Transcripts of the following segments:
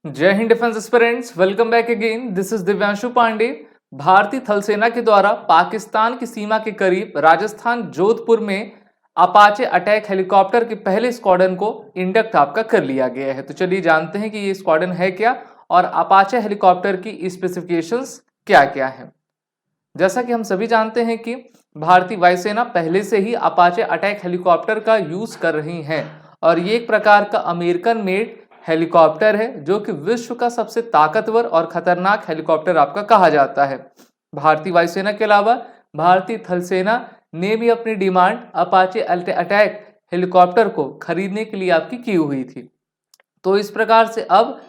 जय Hind defence aspirants, welcome back again. This is Divyanshu Pandey. भारतीय थल सेना के द्वारा पाकिस्तान की सीमा के करीब राजस्थान जोधपुर में अपाचे अटैक हेलीकॉप्टर के पहले स्क्वाड्रन को इंडक्ट आपका कर लिया गया है। तो चलिए जानते हैं कि ये स्क्वाड्रन है क्या और अपाचे हेलीकॉप्टर की स्पेसिफिकेशंस क्या क्या है। जैसा कि हम सभी जानते हैं कि भारतीय वायुसेना पहले से ही अपाचे अटैक हेलीकॉप्टर का यूज कर रही है और ये एक प्रकार का अमेरिकन मेड हेलीकॉप्टर है जो कि विश्व का सबसे ताकतवर और खतरनाक हेलीकॉप्टर आपका कहा जाता है। भारतीय वायुसेना के अलावा भारतीय थल सेना ने भी अपनी डिमांड अपाचे अटैक हेलीकॉप्टर को खरीदने के लिए आपकी की हुई थी। तो इस प्रकार से अब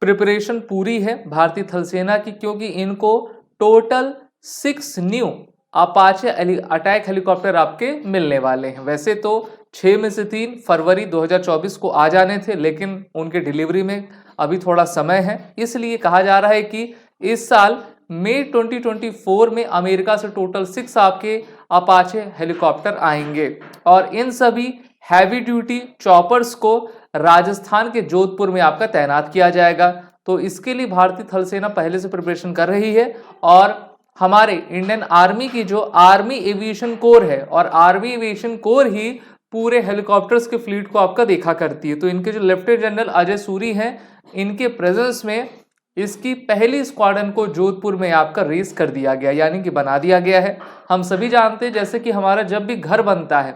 प्रिपरेशन पूरी है भारतीय थल सेना की, क्योंकि इनको total 6 new Apache attack helicopter आपके मिलने वाले हैं। वैसे तो 6 में से 3 फरवरी 2024 को आ जाने थे, लेकिन उनके डिलीवरी में अभी थोड़ा समय है, इसलिए कहा जा रहा है कि इस साल मई 2024 में अमेरिका से टोटल 6 आपके अपाचे हेलीकॉप्टर आएंगे और इन सभी हैवी ड्यूटी चॉपर्स को राजस्थान के जोधपुर में आपका तैनात किया जाएगा। तो इसके लिए भारतीय थल सेना पहले से प्रिपरेशन कर रही है और हमारे इंडियन आर्मी की जो आर्मी एविएशन कोर है और आर्मी एविएशन कोर ही पूरे हेलीकॉप्टर्स के फ्लीट को आपका देखा करती है। तो इनके जो लेफ्टिनेंट जनरल अजय सूरी हैं, इनके प्रेजेंस में इसकी पहली स्क्वाड्रन को जोधपुर में आपका रेस कर दिया गया, यानी कि बना दिया गया है। हम सभी जानते हैं जैसे कि हमारा जब भी घर बनता है,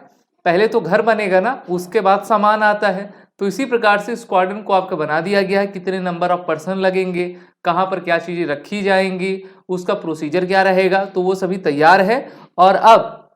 पहले तो घर बनेगा ना, उसके बाद सामान आता है। तो इसी प्रकार से स्क्वाड्रन को आपका बना दिया गया है। कितने नंबर ऑफ पर्सन लगेंगे, कहाँ पर क्या चीजें रखी जाएंगी, उसका प्रोसीजर क्या रहेगा, तो वो सभी तैयार है। और अब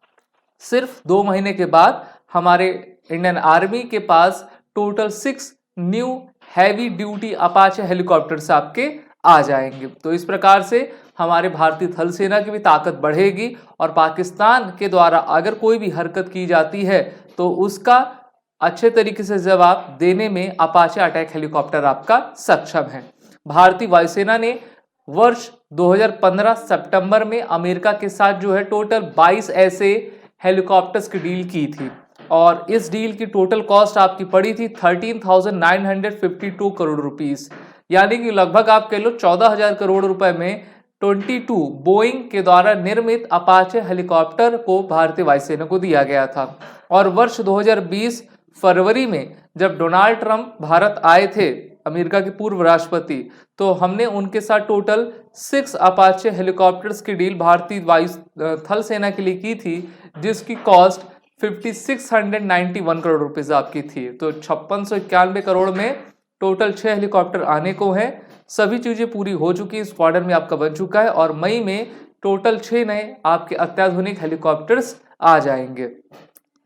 सिर्फ 2 महीने के बाद हमारे इंडियन आर्मी के पास total 6 new heavy duty Apache helicopters आपके आ जाएंगे। तो इस प्रकार से हमारे भारतीय थल सेना की भी ताकत बढ़ेगी और पाकिस्तान के द्वारा अगर कोई भी हरकत की जाती है तो उसका अच्छे तरीके से जवाब देने में अपाचे अटैक हेलीकॉप्टर आपका सक्षम है। भारतीय वायुसेना ने वर्ष 2015 सितंबर में अमेरिका के साथ जो है टोटल 22 ऐसे हेलीकॉप्टर्स की डील की थी और इस डील की टोटल कॉस्ट आपकी पड़ी थी 13,952 करोड़ रुपीस, यानी कि लगभग आप कह लो 14,000 करोड़ रुपए में 22 बोइंग के द्वारा निर्मित अपाचे हेलीकॉप्टर को भारतीय वायुसेना को दिया गया था। और वर्ष 2020 फरवरी में जब डोनाल्ड ट्रंप भारत आए थे, अमेरिका के पूर्व राष्ट्रपति, तो हमने उनके साथ टोटल 6 अपाचे हेलीकॉप्टर्स की डील भारतीय वायु थल सेना के लिए की थी, जिसकी कॉस्ट 5691 करोड़ रुपीस आपकी थी। तो 5691 करोड़ में टोटल 6 हेलीकॉप्टर आने को है। सभी चीजें पूरी हो चुकी है, स्क्वाड्रन में आपका बन चुका है और मई में टोटल 6 नए आपके अत्याधुनिक हेलीकॉप्टर्स आ जाएंगे।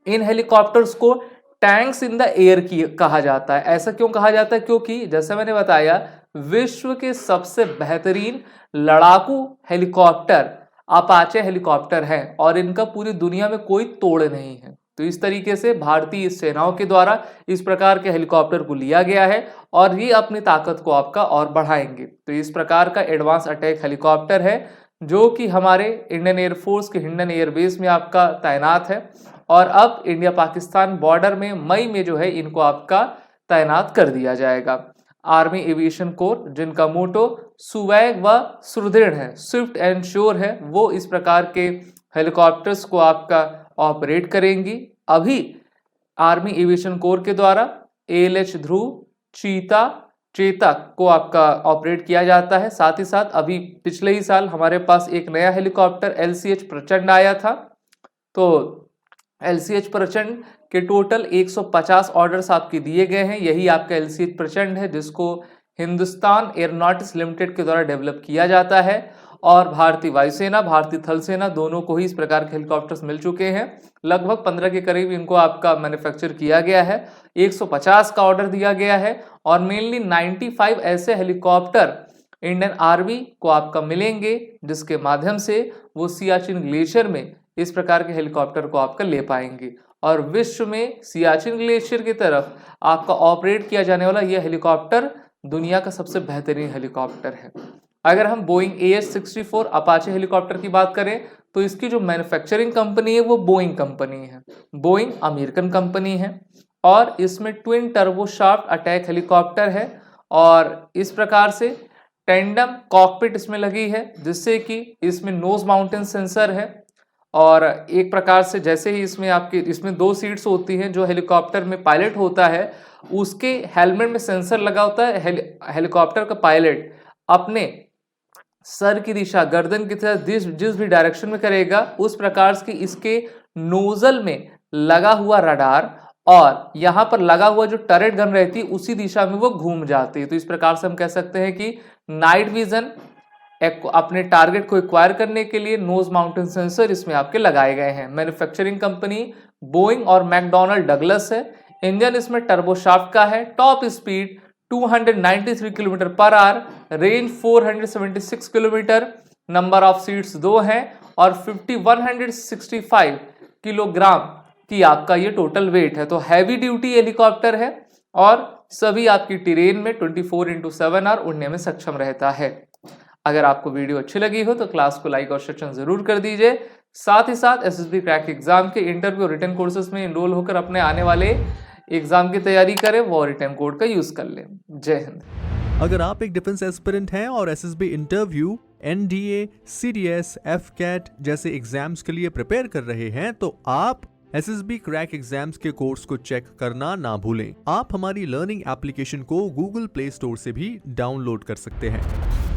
इन हेलीकॉप्टर्स को टैंक्स इन द एयर की कहा जाता है। ऐसा क्यों कहा जाता है? क्योंकि जैसा मैंने बताया, विश्व के सबसे बेहतरीन लड़ाकू हेलीकॉप्टर अपाचे हेलीकॉप्टर है और इनका पूरी दुनिया में कोई तोड़ नहीं है। तो इस तरीके से भारतीय सेनाओं के द्वारा इस प्रकार के हेलीकॉप्टर को लिया गया है और ये अपनी ताकत को आपका और बढ़ाएंगे। तो इस प्रकार का एडवांस अटैक हेलीकॉप्टर है जो कि हमारे इंडियन एयरफोर्स के हिंडन एयरबेस में आपका तैनात है और अब इंडिया पाकिस्तान बॉर्डर में मई में जो है इनको आपका तैनात कर दिया जाएगा। आर्मी एविएशन कोर, जिनका मोटो सुवैग व सुदृढ़ है, स्विफ्ट एंड श्योर है, वो इस प्रकार के हेलीकॉप्टर्स को आपका ऑपरेट करेंगी। अभी आर्मी एविएशन कोर के द्वारा ALH ध्रुव, चेतक को आपका ऑपरेट किया जाता है। साथ ही साथ अभी पिछले ही साल हमारे पास एक नया हेलीकॉप्टर LCH प्रचंड आया था। तो LCH प्रचंड के टोटल 150 ऑर्डर्स आपके दिए गए हैं। यही आपका LCH प्रचंड है जिसको हिंदुस्तान एयरोनॉटिक्स लिमिटेड के द्वारा डेवलप किया जाता है और भारतीय वायुसेना, भारतीय थल सेना दोनों को ही इस प्रकार के हेलीकॉप्टर्स मिल चुके हैं। लगभग 15 के करीब इनको आपका मैन्युफैक्चर किया गया है, 150 का ऑर्डर दिया गया है और मेनली 95 ऐसे हेलीकॉप्टर इंडियन आर्मी को आपका मिलेंगे जिसके माध्यम से वो सियाचिन ग्लेशियर में इस प्रकार के हेलीकॉप्टर को आपका ले पाएंगे और विश्व में सियाचिन ग्लेशियर की तरफ आपका ऑपरेट किया जाने वाला यह हेलीकॉप्टर दुनिया का सबसे बेहतरीन हेलीकॉप्टर है। अगर हम बोइंग AH-64 अपाचे हेलीकॉप्टर की बात करें तो इसकी जो मैन्युफैक्चरिंग कंपनी है वो बोइंग कंपनी है। बोइंग अमेरिकन कंपनी है और इसमें twin turbo shaft attack helicopter है और इस प्रकार से टेंडम कॉकपिट इसमें लगी है, जिससे कि इसमें नोज माउंटेन सेंसर है। और एक प्रकार से जैसे ही इसमें 2 सीट्स होती हैं, जो हेलीकॉप्टर में पायलट होता है उसके हेलमेट में सेंसर लगा होता है। हेलीकॉप्टर का पायलट अपने सर की दिशा गर्दन की तरफ जिस भी डायरेक्शन में करेगा, उस प्रकार से इसके नोजल में लगा हुआ रडार और यहां पर लगा हुआ जो टरेट गन रहती है उसी दिशा में वो घूम जाती है। तो इस प्रकार से हम कह सकते हैं कि नाइट विजन अपने टारगेट को एक्वायर करने के लिए नोज माउंटेन सेंसर इसमें आपके लगाए गए हैं। मैन्युफैक्चरिंग कंपनी बोइंग और मैकडॉनल्ड डगलस है। इंजन इसमें टर्बोशाफ्ट का है। Top speed 293 kilometre per hour, range 476 kilometre, number of seats 2 हैं और 5165 किलोग्राम की आपका ये टोटल वेट है। तो हैवी ड्यूटी हेलीकॉप्टर है और सभी आपकी टेरेन में 24/7 आवर उड़ने में सक्षम रहता है। अगर आपको वीडियो अच्छी लगी हो तो क्लास को लाइक और सेक्शन जरूर कर दीजिए। साथ ही साथ एसएसबी क्रैक एग्जाम के इंटरव्यू और रिटन कोर्सेज में इनरोल होकर अपने आने वाले एग्जाम की तैयारी करें, वो रिटन कोड का यूज कर लें। जय हिंद। अगर आप एक डिफेंस एस्पिरेंट हैं और SSB interview, NDA, CDS, AFCAT जैसे एग्जाम्स के लिए प्रिपेयर कर रहे हैं तो आप एसएसबी क्रैक एग्जाम्स के कोर्स को चेक करना ना भूलें। आप हमारी लर्निंग एप्लीकेशन को गूगल प्ले स्टोर से भी डाउनलोड कर सकते हैं।